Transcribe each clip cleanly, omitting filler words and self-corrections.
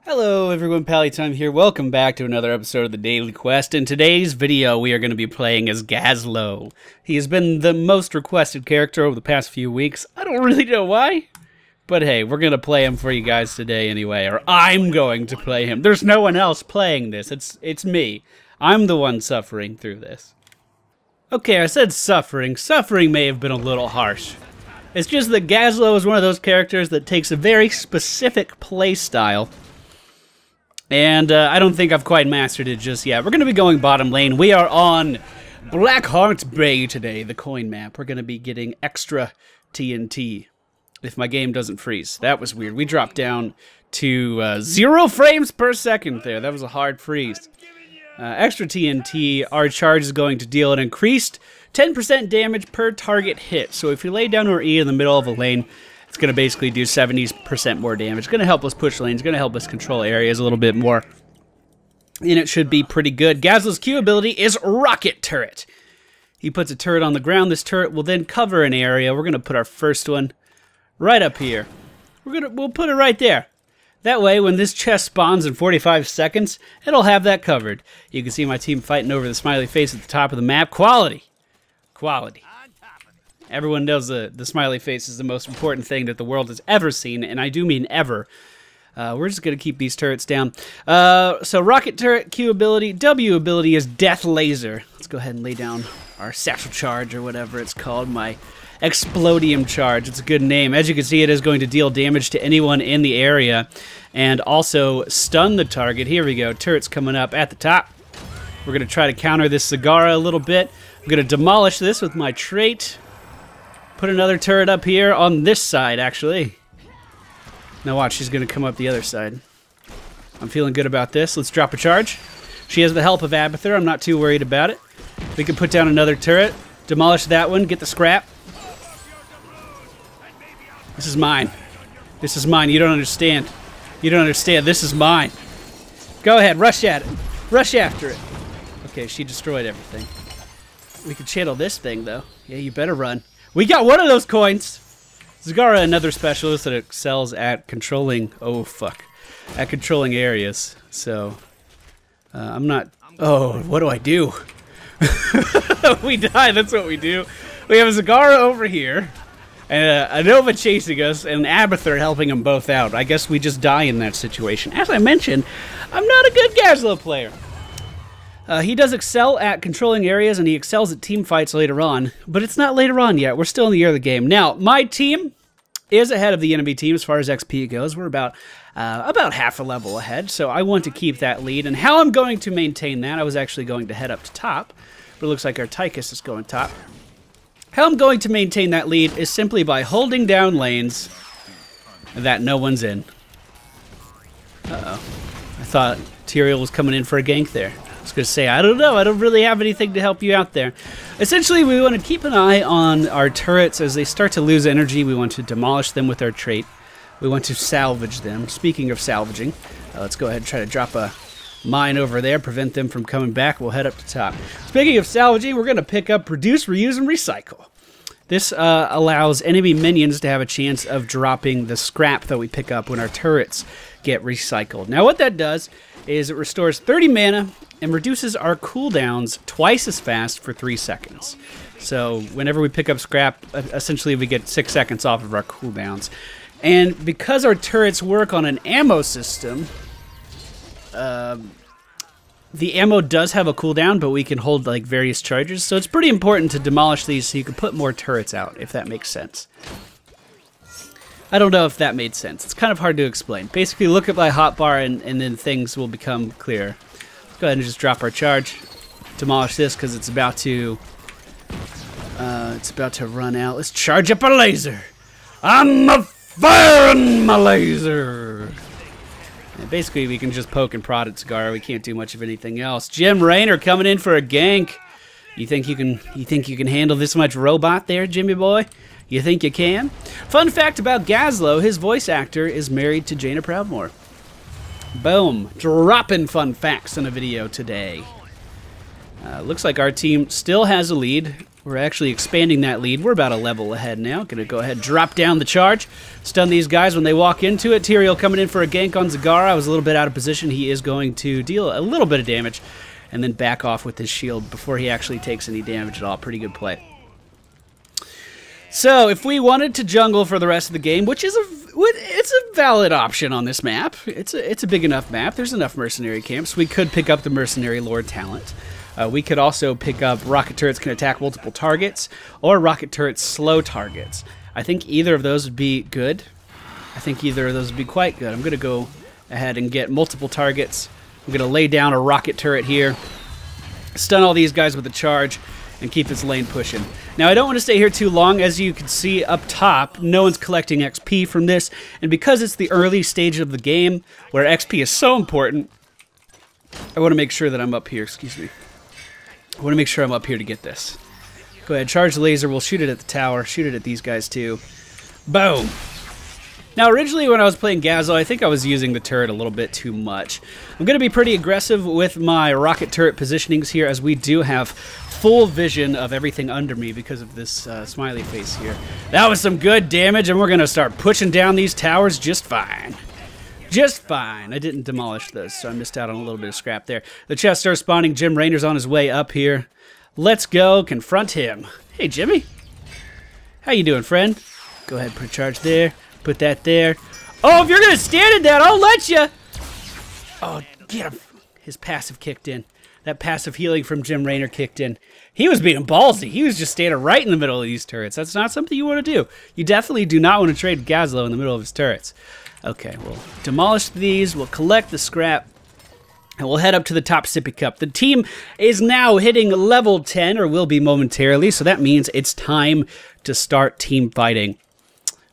Hello everyone, MFPallytime here. Welcome back to another episode of the Daily Quest. In today's video, we are going to be playing as Gazlowe. He has been the most requested character over the past few weeks. I don't really know why, but hey, we're going to play him for you guys today anyway, or I'm going to play him. There's no one else playing this. It's me. I'm the one suffering through this. Okay, I said suffering. Suffering may have been a little harsh. It's just that Gazlowe is one of those characters that takes a very specific play style. And I don't think I've quite mastered it just yet. We're going to be going bottom lane. We are on Blackheart Bay today, the coin map. We're going to be getting extra TNT if my game doesn't freeze. That was weird. We dropped down to 0 frames per second there. That was a hard freeze. Extra TNT, our charge is going to deal an increased 10% damage per target hit. So if you lay down our E in the middle of a lane, it's going to basically do 70% more damage. It's going to help us push lanes. It's going to help us control areas a little bit more. And it should be pretty good. Gazlowe's Q ability is Rocket Turret. He puts a turret on the ground. This turret will then cover an area. We're going to put our first one right up here. We'll put it right there. That way, when this chest spawns in 45 seconds, it'll have that covered. You can see my team fighting over the smiley face at the top of the map. Quality. Quality. Everyone knows the smiley face is the most important thing that the world has ever seen, and I do mean ever. We're just going to keep these turrets down. So Rocket Turret, Q ability, W ability is Death Laser. Let's go ahead and lay down our Satchel Charge, or whatever it's called, my Explodium Charge. It's a good name. As you can see, it is going to deal damage to anyone in the area, and also stun the target. Here we go, turret's coming up at the top. We're going to try to counter this Zagara a little bit. I'm going to demolish this with my trait. Put another turret up here on this side, actually. Now watch, she's going to come up the other side. I'm feeling good about this. Let's drop a charge. She has the help of Abathur. I'm not too worried about it. We can put down another turret, demolish that one, get the scrap. This is mine. This is mine. You don't understand. You don't understand. This is mine. Go ahead, rush at it. Rush after it. Okay, she destroyed everything. We can channel this thing, though. Yeah, you better run. We got one of those coins! Zagara, another specialist that excels at controlling... Oh, fuck. At controlling areas. So, I'm not... Oh, what do I do? We die, that's what we do. We have a Zagara over here, and a Nova chasing us, and Abathur helping them both out. I guess we just die in that situation. As I mentioned, I'm not a good Gazlowe player. He does excel at controlling areas, and he excels at team fights later on, but it's not later on yet. We're still in the year of the game. Now, my team is ahead of the enemy team as far as XP goes. We're about half a level ahead, so I want to keep that lead. And how I'm going to maintain that, I was actually going to head up to top, but it looks like our Tychus is going top. How I'm going to maintain that lead is simply by holding down lanes that no one's in. Uh-oh. I thought Tyrael was coming in for a gank there. I was going to say, I don't know. I don't really have anything to help you out there. Essentially, we want to keep an eye on our turrets as they start to lose energy. We want to demolish them with our trait. We want to salvage them. Speaking of salvaging, let's go ahead and try to drop a mine over there, prevent them from coming back. We'll head up to top. Speaking of salvaging, we're going to pick up Produce, Reuse, and Recycle. This allows enemy minions to have a chance of dropping the scrap that we pick up when our turrets get recycled. Now, what that does is it restores 30 mana and reduces our cooldowns twice as fast for 3 seconds. So whenever we pick up scrap, essentially we get 6 seconds off of our cooldowns. And because our turrets work on an ammo system, the ammo does have a cooldown, but we can hold like various charges. So it's pretty important to demolish these so you can put more turrets out, if that makes sense. I don't know if that made sense. It's kind of hard to explain. Basically, look at my hotbar and then things will become clear. Let's go ahead and just drop our charge. Demolish this because it's about to run out. Let's charge up a laser. I'm a firing my laser. And basically, we can just poke and prod at Zagara. We can't do much of anything else. Jim Raynor coming in for a gank. You think you can handle this much robot there, Jimmy boy? You think you can? Fun fact about Gazlowe, his voice actor is married to Jaina Proudmoore. Boom. Dropping fun facts in a video today. Looks like our team still has a lead. We're actually expanding that lead. We're about a level ahead now. Gonna go ahead and drop down the charge. Stun these guys when they walk into it. Tyrael coming in for a gank on Zagara. I was a little bit out of position. He is going to deal a little bit of damage and then back off with his shield before he actually takes any damage at all. Pretty good play. So if we wanted to jungle for the rest of the game, which is it's a valid option on this map. It's a big enough map. There's enough mercenary camps. We could pick up the mercenary lord talent. We could also pick up rocket turrets can attack multiple targets, or rocket turrets slow targets. I think either of those would be good. I think either of those would be quite good. I'm going to go ahead and get multiple targets. I'm going to lay down a rocket turret here, stun all these guys with a charge, and keep this lane pushing. Now, I don't want to stay here too long. As you can see up top, no one's collecting XP from this, and because it's the early stage of the game where XP is so important, I want to make sure that I'm up here. Excuse me. I want to make sure I'm up here to get this. Go ahead, charge the laser. We'll shoot it at the tower. Shoot it at these guys too. Boom. Now, originally when I was playing Gazlowe, I think I was using the turret a little bit too much. I'm going to be pretty aggressive with my rocket turret positionings here, as we do have full vision of everything under me because of this smiley face here. That was some good damage, and we're going to start pushing down these towers just fine. Just fine. I didn't demolish those, so I missed out on a little bit of scrap there. The chest starts spawning. Jim Raynor's on his way up here. Let's go confront him. Hey, Jimmy. How you doing, friend? Go ahead, put a charge there. Put that there. Oh, if you're going to stand in that, I'll let you. Oh, get him. His passive kicked in. That passive healing from Jim Raynor kicked in. He was being ballsy. He was just standing right in the middle of these turrets. That's not something you want to do. You definitely do not want to trade Gazlowe in the middle of his turrets. Okay, we'll demolish these. We'll collect the scrap. And we'll head up to the top sippy cup. The team is now hitting level 10, or will be momentarily. So that means it's time to start team fighting.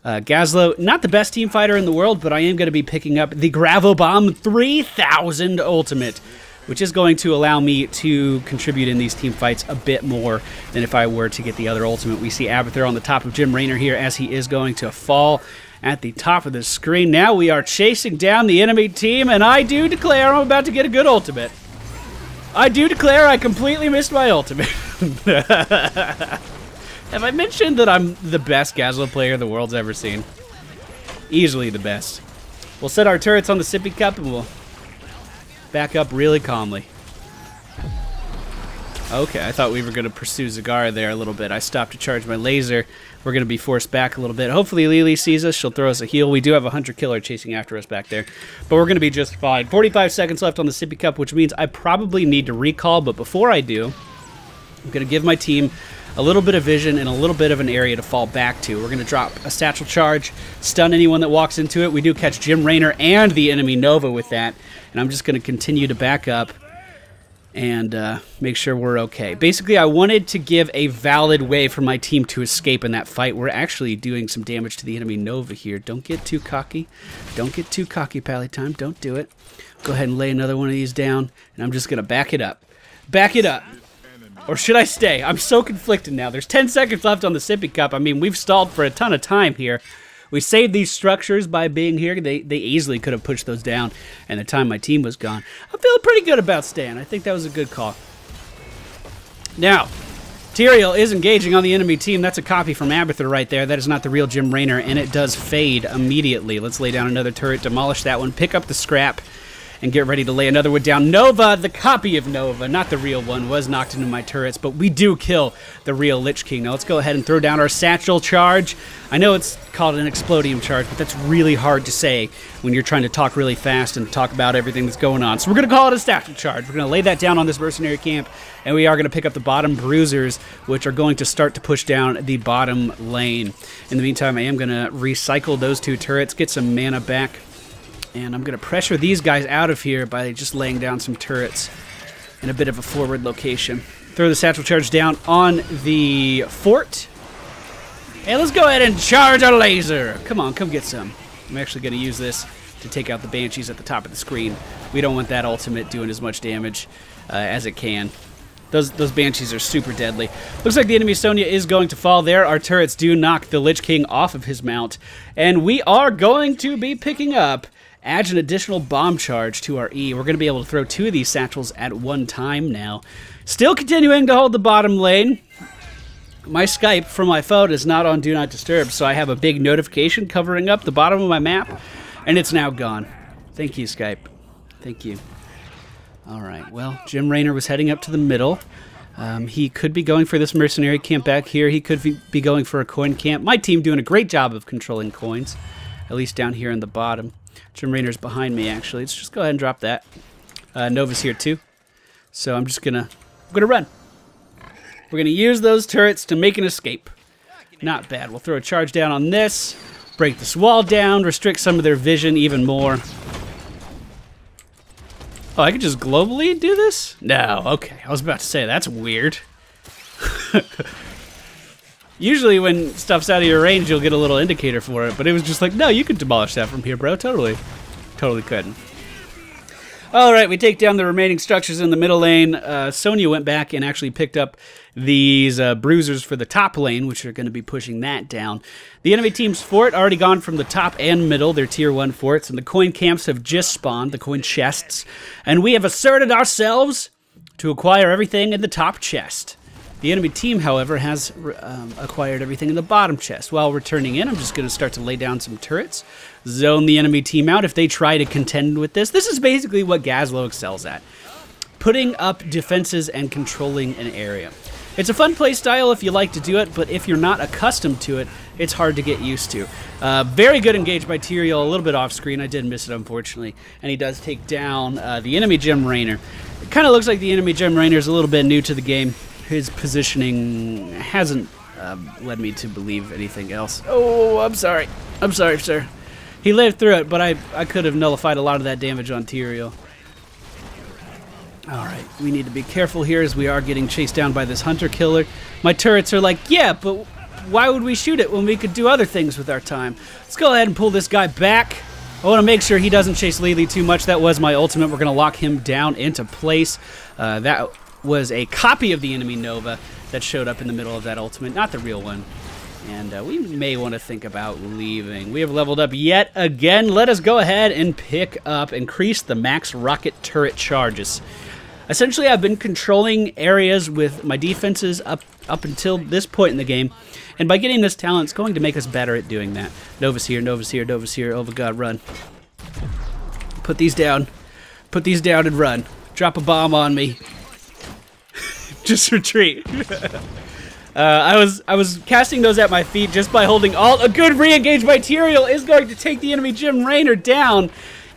Gazlowe, not the best team fighter in the world, but I am going to be picking up the Gravobomb 3000 Ultimate, which is going to allow me to contribute in these team fights a bit more than if I were to get the other Ultimate. We see Abathur on the top of Jim Raynor here as he is going to fall at the top of the screen. Now we are chasing down the enemy team, and I do declare I'm about to get a good Ultimate. I do declare I completely missed my Ultimate. Have I mentioned that I'm the best Gazlowe player the world's ever seen? Easily the best. We'll set our turrets on the sippy cup and we'll back up really calmly. Okay, I thought we were going to pursue Zagara there a little bit. I stopped to charge my laser. We're going to be forced back a little bit. Hopefully Lily sees us. She'll throw us a heal. We do have a hunter-killer chasing after us back there. But we're going to be just fine. 45 seconds left on the sippy cup, which means I probably need to recall. But before I do, I'm going to give my team a little bit of vision and a little bit of an area to fall back to. We're going to drop a satchel charge, stun anyone that walks into it. We do catch Jim Raynor and the enemy Nova with that. And I'm just going to continue to back up and make sure we're okay. Basically, I wanted to give a valid way for my team to escape in that fight. We're actually doing some damage to the enemy Nova here. Don't get too cocky. Don't get too cocky, Pallytime. Don't do it. Go ahead and lay another one of these down, and I'm just going to back it up. Back it up. Or should I stay? I'm so conflicted now. There's 10 seconds left on the sippy cup. I mean, we've stalled for a ton of time here. We saved these structures by being here. They easily could have pushed those down, and the time my team was gone. I'm feeling pretty good about staying. I think that was a good call. Now, Tyrael is engaging on the enemy team. That's a copy from Abathur right there. That is not the real Jim Raynor, and it does fade immediately. Let's lay down another turret, demolish that one, pick up the scrap, and get ready to lay another one down. Nova, the copy of Nova, not the real one, was knocked into my turrets, but we do kill the real Lich King. Now let's go ahead and throw down our satchel charge. I know it's called an explodium charge, but that's really hard to say when you're trying to talk really fast and talk about everything that's going on. So we're going to call it a satchel charge. We're going to lay that down on this mercenary camp, and we are going to pick up the bottom bruisers, which are going to start to push down the bottom lane. In the meantime, I am going to recycle those two turrets, get some mana back. And I'm going to pressure these guys out of here by just laying down some turrets in a bit of a forward location. Throw the satchel charge down on the fort. And let's go ahead and charge our laser. Come on, come get some. I'm actually going to use this to take out the Banshees at the top of the screen. We don't want that ultimate doing as much damage as it can. Those Banshees are super deadly. Looks like the enemy Sonya is going to fall there. Our turrets do knock the Lich King off of his mount. And we are going to be picking up adds an additional bomb charge to our E. We're going to be able to throw two of these satchels at one time now. Still continuing to hold the bottom lane. my Skype from my phone is not on Do Not Disturb, so I have a big notification covering up the bottom of my map, and it's now gone. Thank you, Skype. Thank you. All right, well, Jim Raynor was heading up to the middle. He could be going for this mercenary camp back here. He could be going for a coin camp. My team doing a great job of controlling coins, at least down here in the bottom. Jim Raynor's behind me, actually. Let's just go ahead and drop that. Nova's here, too. So I'm just gonna run. We're gonna use those turrets to make an escape. Not bad. We'll throw a charge down on this, break this wall down, restrict some of their vision even more. Oh, I could just globally do this? No, okay. I was about to say, that's weird. Usually when stuff's out of your range, you'll get a little indicator for it, but it was just like, no, you could demolish that from here, bro. Totally. Totally couldn't. All right, we take down the remaining structures in the middle lane. Sonya went back and actually picked up these bruisers for the top lane, which are going to be pushing that down. The enemy team's fort already gone from the top and middle. They're tier 1 forts, and the coin camps have just spawned, the coin chests. And we have asserted ourselves to acquire everything in the top chest. The enemy team, however, has acquired everything in the bottom chest. While returning in, I'm just going to start to lay down some turrets, zone the enemy team out if they try to contend with this. This is basically what Gazlowe excels at, putting up defenses and controlling an area. It's a fun play style if you like to do it, but if you're not accustomed to it, it's hard to get used to. Very good engage by Tyrael, a little bit off screen. I did miss it, unfortunately, and he does take down the enemy Jim Raynor. It kind of looks like the enemy Jim Raynor is a little bit new to the game. His positioning hasn't led me to believe anything else. Oh, I'm sorry. I'm sorry, sir. He lived through it, but I could have nullified a lot of that damage on Tyrael. All right, we need to be careful here as we are getting chased down by this hunter killer. My turrets are like, yeah, but why would we shoot it when we could do other things with our time? Let's go ahead and pull this guy back. I want to make sure he doesn't chase Lily too much. That was my ultimate. We're going to lock him down into place. That was a copy of the enemy Nova that showed up in the middle of that ultimate, not the real one. And we may want to think about leaving. We have leveled up yet again. Let us go ahead and pick up, increase the max rocket turret charges. Essentially, I've been controlling areas with my defenses up until this point in the game. And by getting this talent, it's going to make us better at doing that. Nova's here, Nova's here, Nova's here. Oh, my God, run. Put these down. Put these down and run. Drop a bomb on me. Just retreat. I was casting those at my feet just by holding Alt. A good re-engage by Tyrael is going to take the enemy Jim Raynor down.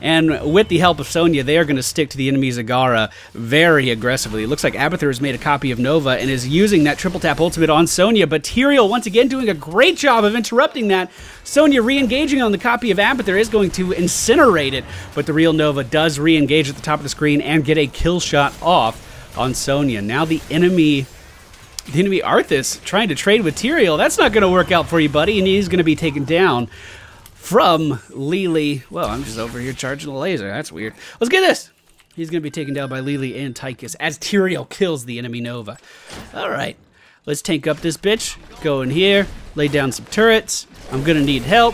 And with the help of Sonya, they are going to stick to the enemy Zagara very aggressively. It looks like Abathur has made a copy of Nova and is using that triple tap ultimate on Sonya, but Tyrael once again doing a great job of interrupting that. Sonya re-engaging on the copy of Abathur is going to incinerate it, but the real Nova does re-engage at the top of the screen and get a kill shot off on Sonya. Now the enemy Arthas trying to trade with Tyrael. That's not going to work out for you, buddy, and he's going to be taken down from Lily. Well, I'm just over here charging the laser. That's weird. Let's get this. He's going to be taken down by Lily and Tychus as Tyrael kills the enemy Nova. All right. Let's tank up this bitch. Go in here. Lay down some turrets. I'm going to need help.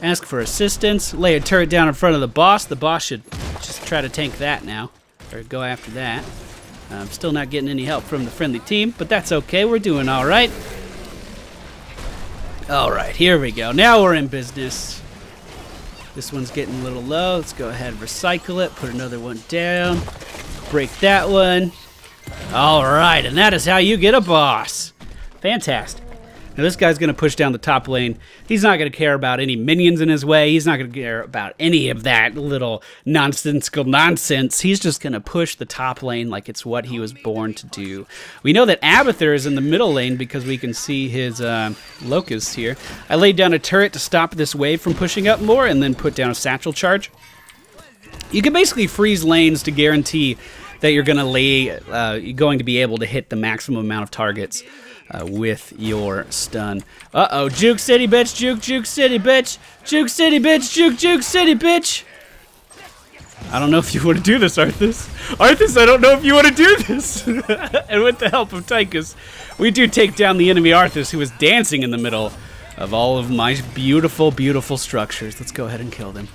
Ask for assistance. Lay a turret down in front of the boss. The boss should just try to tank that now. Or go after that. I'm still not getting any help from the friendly team, but that's okay. We're doing all right. All right, here we go. Now we're in business. This one's getting a little low. Let's go ahead and recycle it. Put another one down. Break that one. All right, and that is how you get a boss. Fantastic. Now this guy's going to push down the top lane. He's not going to care about any minions in his way. He's not going to care about any of that little nonsensical nonsense. He's just going to push the top lane like it's what he was born to do. We know that Abathur is in the middle lane because we can see his locusts here. I laid down a turret to stop this wave from pushing up more and then put down a satchel charge. You can basically freeze lanes to guarantee that you're going to be able to hit the maximum amount of targets with your stun. Uh-oh, Juke City, bitch, Juke City, bitch, Juke City, bitch, Juke City, bitch. I don't know if you want to do this, Arthas. Arthas, I don't know if you want to do this. And with the help of Tychus, we do take down the enemy Arthas, who is dancing in the middle of all of my beautiful, beautiful structures. Let's go ahead and kill them.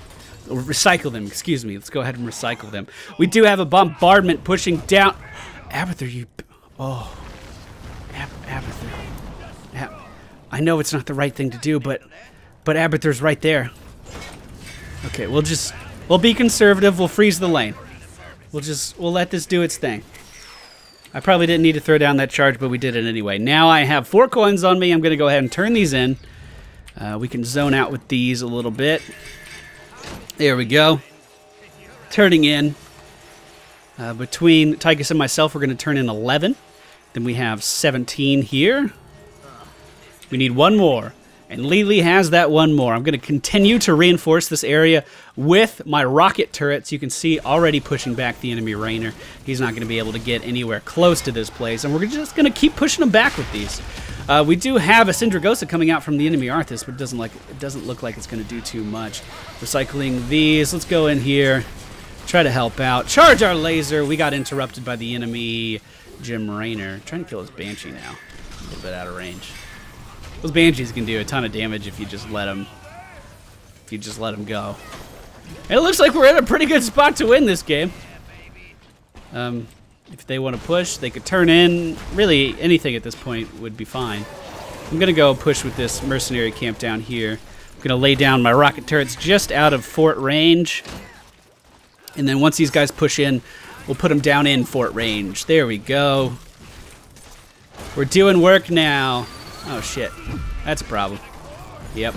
Or recycle them, excuse me. Let's go ahead and recycle them. We do have a bombardment pushing down. Abathur, you... Oh... Abathur. I know it's not the right thing to do, but Aberthur's right there. Okay, we'll be conservative. We'll freeze the lane. We'll let this do its thing. I probably didn't need to throw down that charge, but we did it anyway. Now I have 4 coins on me. I'm going to go ahead and turn these in. We can zone out with these a little bit. There we go. Turning in. Between Tychus and myself, we're going to turn in 11. Then we have 17 here. We need 1 more. And Lily has that 1 more. I'm going to continue to reinforce this area with my rocket turrets. You can see already pushing back the enemy Rainer. He's not going to be able to get anywhere close to this place. And we're just going to keep pushing him back with these. We do have a Syndragosa coming out from the enemy Arthas, but it doesn't look like it's going to do too much. Recycling these. Let's go in here. Try to help out. Charge our laser. We got interrupted by the enemy Jim Rainer. Trying to kill his Banshee now. A little bit out of range. Those Banshees can do a ton of damage if you just let them. Go. And it looks like we're in a pretty good spot to win this game. If they want to push, they could turn in. Really, anything at this point would be fine. I'm gonna go push with this mercenary camp down here. I'm gonna lay down my rocket turrets just out of fort range. And then once these guys push in, we'll put them down in fort range. There we go. We're doing work now. Oh shit, that's a problem. Yep.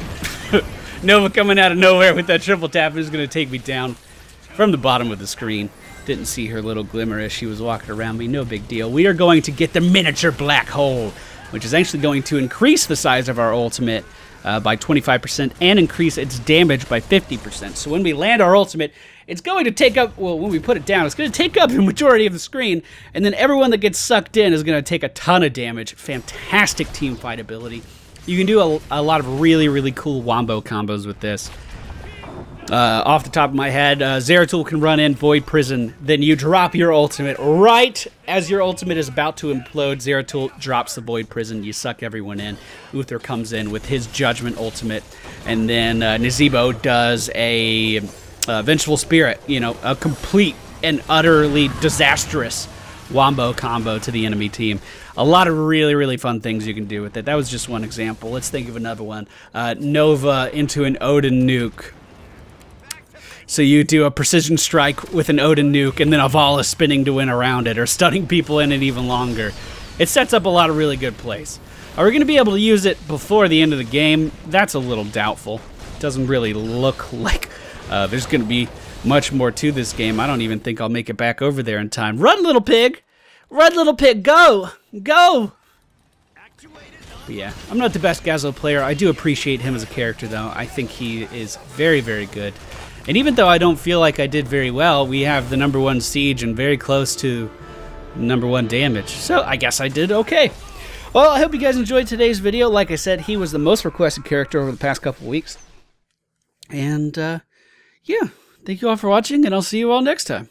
Nova coming out of nowhere with that triple tap is going to take me down from the bottom of the screen. Didn't see her little glimmer as she was walking around me. No big deal. We are going to get the miniature black hole, which is actually going to increase the size of our ultimate by 25% and increase its damage by 50%. So when we land our ultimate, it's going to take up, well, when we put it down, it's going to take up the majority of the screen, and then everyone that gets sucked in is going to take a ton of damage. Fantastic team fight ability. You can do a lot of really, really cool wombo combos with this. Off the top of my head, Zeratul can run in Void Prison, then you drop your ultimate. Right as your ultimate is about to implode, Zeratul drops the Void Prison, you suck everyone in. Uther comes in with his Judgment ultimate, and then Nazeebo does a Vengeful Spirit, you know, a complete and utterly disastrous wombo combo to the enemy team. A lot of really, really fun things you can do with it. That was just one example. Let's think of another one. Nova into an Odin nuke. So you do a precision strike with an Odin nuke and then a Vala spinning to win around it, or stunning people in it even longer. It sets up a lot of really good plays. Are we going to be able to use it before the end of the game? That's a little doubtful. Doesn't really look like there's going to be much more to this game. I don't even think I'll make it back over there in time. Run, little pig! Run, little pig! Go! Go! But yeah, I'm not the best Gazlowe player. I do appreciate him as a character, though. I think he is very, very good. And even though I don't feel like I did very well, we have the #1 siege and very close to #1 damage. So I guess I did okay. Well, I hope you guys enjoyed today's video. Like I said, he was the most requested character over the past couple weeks. And yeah, thank you all for watching, and I'll see you all next time.